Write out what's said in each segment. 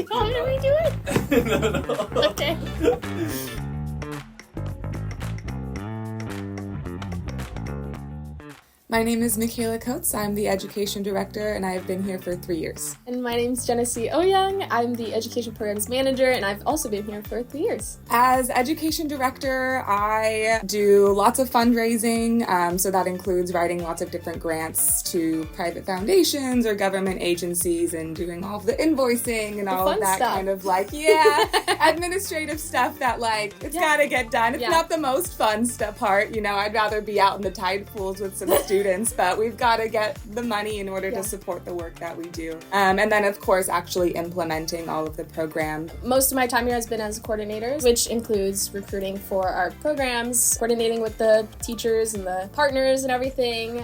Do you want me to redo it? No. Okay. My name is Michaela Coates. I'm the Education Director, and I've been here for 3 years. And my name's Genesee Oyoung. I'm the Education Programs Manager, and I've also been here for 3 years. As Education Director, I do lots of fundraising, so that includes writing lots of different grants to private foundations or government agencies and doing all of the invoicing and all of that stuff. kind of administrative stuff that it's gotta get done. It's not the most fun part, I'd rather be out in the tide pools with some students, but we've got to get the money in order to support the work that we do. And then, of course, actually implementing all of the program. Most of my time here has been as a coordinator, which includes recruiting for our programs, coordinating with the teachers and the partners and everything,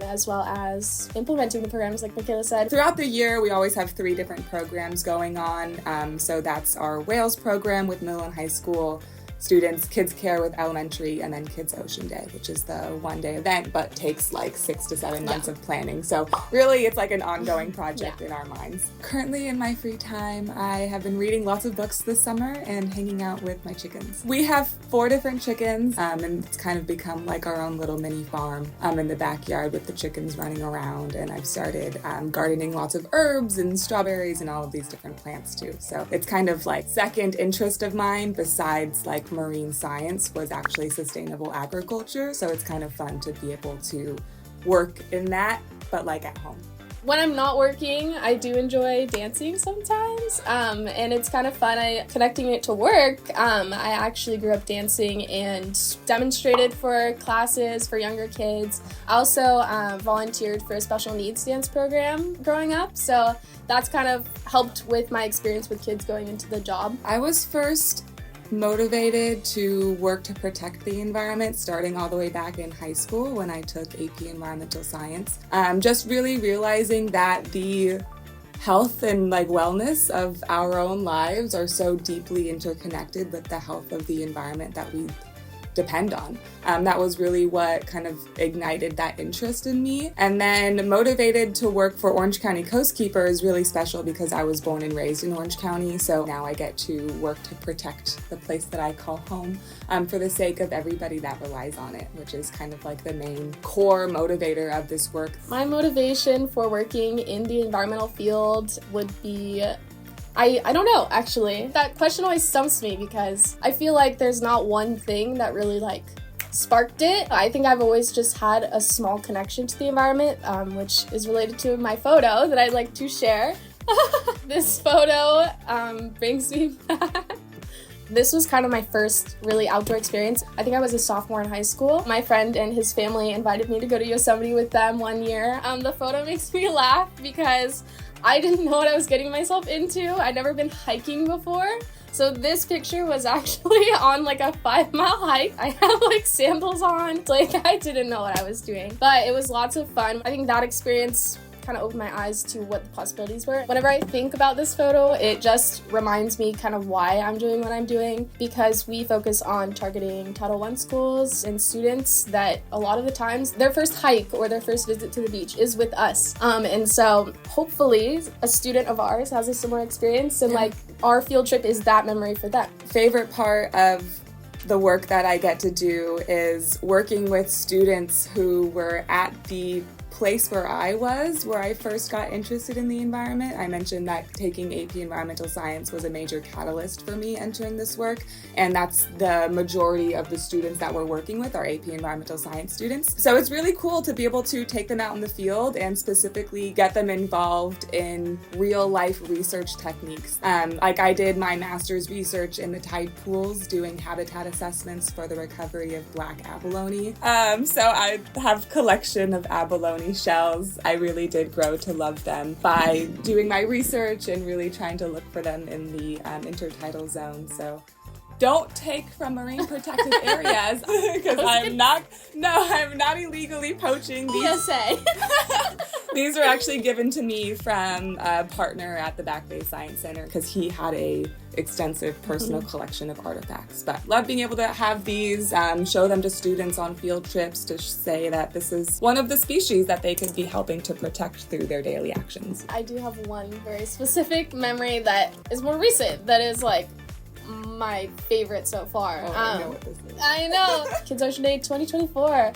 as well as implementing the programs, like Michaela said. Throughout the year, we always have 3 different programs going on. So that's our Wales program with middle and high school students, Kids Care with elementary, and then Kids Ocean Day, which is the one-day event, but takes 6 to 7 months of planning. So really, it's an ongoing project in our minds. Currently, in my free time, I have been reading lots of books this summer and hanging out with my chickens. We have 4 different chickens, and it's kind of become our own little mini farm in the backyard with the chickens running around. And I've started gardening lots of herbs and strawberries and all of these different plants too. So it's kind of second interest of mine besides marine science was actually sustainable agriculture, so it's kind of fun to be able to work in that, but at home. When I'm not working, I do enjoy dancing sometimes, and it's kind of fun. Connecting it to work, I actually grew up dancing and demonstrated for classes for younger kids. I also volunteered for a special needs dance program growing up, so that's kind of helped with my experience with kids going into the job. I was first motivated to work to protect the environment starting all the way back in high school when I took AP Environmental Science. Just really realizing that the health and wellness of our own lives are so deeply interconnected with the health of the environment that we depend on. That was really what kind of ignited that interest in me. And then motivated to work for Orange County Coastkeeper is really special because I was born and raised in Orange County, so now I get to work to protect the place that I call home for the sake of everybody that relies on it, which is kind of the main core motivator of this work. My motivation for working in the environmental field would be I don't know, actually. That question always stumps me because I feel like there's not one thing that really sparked it. I think I've always just had a small connection to the environment, which is related to my photo that I'd like to share. This photo brings me back. This was kind of my first really outdoor experience. I think I was a sophomore in high school. My friend and his family invited me to go to Yosemite with them one year. The photo makes me laugh because I didn't know what I was getting myself into. I'd never been hiking before. So this picture was actually on a 5-mile hike. I had sandals on. I didn't know what I was doing. But it was lots of fun. I think that experience kind of opened my eyes to what the possibilities were. Whenever I think about this photo, it just reminds me kind of why I'm doing what I'm doing, because we focus on targeting Title I schools and students that a lot of the times their first hike or their first visit to the beach is with us. And so hopefully a student of ours has a similar experience and our field trip is that memory for them. Favorite part of the work that I get to do is working with students who were at the place where I first got interested in the environment. I mentioned that taking AP Environmental Science was a major catalyst for me entering this work, and that's the majority of the students that we're working with are AP Environmental Science students. So it's really cool to be able to take them out in the field and specifically get them involved in real life research techniques. I did my master's research in the tide pools doing habitat assessments for the recovery of black abalone. So I have collection of abalone shells. I really did grow to love them by doing my research and really trying to look for them in the intertidal zone. So don't take from marine protected areas because I'm not illegally poaching these. PSA. These were actually given to me from a partner at the Back Bay Science Center because he had a extensive personal collection of artifacts. But love being able to have these, show them to students on field trips to say that this is one of the species that they could be helping to protect through their daily actions. I do have one very specific memory that is more recent, that is like my favorite so far. Oh, I know what this is. I know. Kids Ocean Day 2024.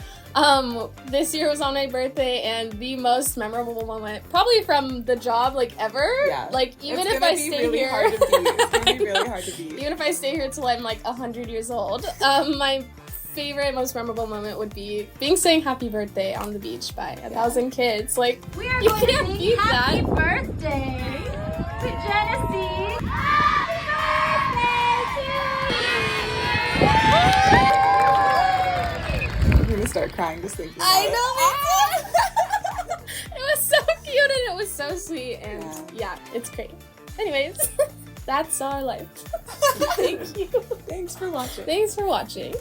This year was on my birthday, and the most memorable moment, probably from the job, like, ever. Yeah. Like, even if I stay really here. It's gonna be really hard to beat. Even if I stay here till I'm like 100 years old. My favorite, most memorable moment would be being sang Happy Birthday on the beach by 1,000 kids. Like, We are you going to can't sing beat happy that. birthday to Genesee. I'm gonna start crying just thinking about I know, it was so cute and it was so sweet, and yeah, it's great. Anyways, that's our life. Thank you. Thanks for watching. Thanks for watching.